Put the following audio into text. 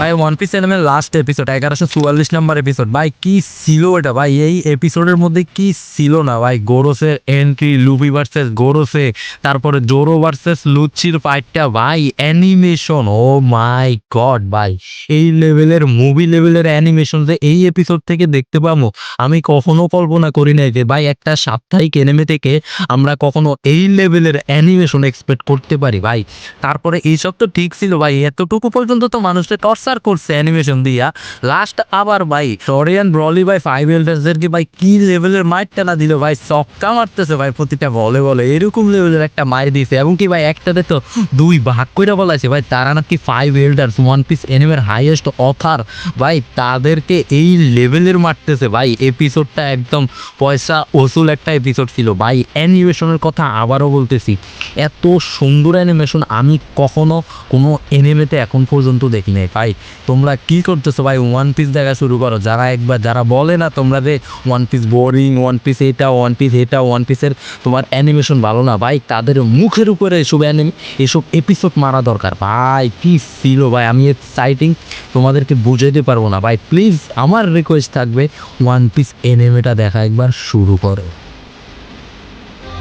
ভাই one piece অ্যানিমের last episode 1144 নম্বর episode ভাই কি ছিল এটা ভাই এই এপিসোডের মধ্যে কি ছিল না ভাই গোরোসের এন্ট্রি লুফি ভার্সেস গোরোসে তারপরে জোরো ভার্সেস লুচির ফাইটটা ভাই অ্যানিমেশন ও মাই গড ভাই এই লেভেলের মুভি লেভেলের অ্যানিমেশন যে এই এপিসোড থেকে দেখতে পাবো আমি কখনো কল্পনা করি নাই যে ভাই একটা সাপ্তাহিক এনিমে থেকে আমরা কখনো এই লেভেলের অ্যানিমেশন এক্সপেক্ট করতে পারি ভাই। তারপরে এইসব তো ঠিক ছিল ভাই এতটুকু পর্যন্ত তো মানুষকে টর্চার করছে অ্যানিমেশন দিয়া লাস্ট আবার ভাই টরিয়ান ব্রলি ভাই 5 এল্ডার্সদেরকে ভাই কি লেভেলের মাইরটা না দিল ভাই চক্কা মারতেছে ভাই প্রতিটা বলে বলে এরকম লেভেলের একটা মাইর দিয়েছে এবং কি ভাই একটাতে তো দুই ভাগ করে বলাছে ভাই তারা নাকি 5 এল্ডার্স ওয়ান পিস এনিমের হাইয়েস্ট অথার ভাই তাদেরকে এই লেভেলের মারতেছে ভাই এপিসোডটা একদম পয়সা ওসুল একটা এপিসোড ছিল ভাই। অ্যানিমেশনের কথা আবারও বলতেছি এত সুন্দর অ্যানিমেশন আমি কখনো কোনো এনিমেতে এখন পর্যন্ত দেখি নাই ভাই। তোমরা কি করতেছো ভাই ওয়ান পিস দেখা শুরু করো যারা একবার যারা বলে না তোমরা যে one piece boring one piece এটা ওয়ান পিসের তোমার অ্যানিমেশন ভালো না ভাই তাদের মুখের উপরে এসব এপিসোড মারা দরকার ভাই কি ছিল ভাই আমি এক্সাইটিং তোমাদেরকে বুঝাইতে পারবো না ভাই প্লিজ আমার রিকোয়েস্ট থাকবে ওয়ান পিস এনিমেটা দেখা একবার শুরু করো।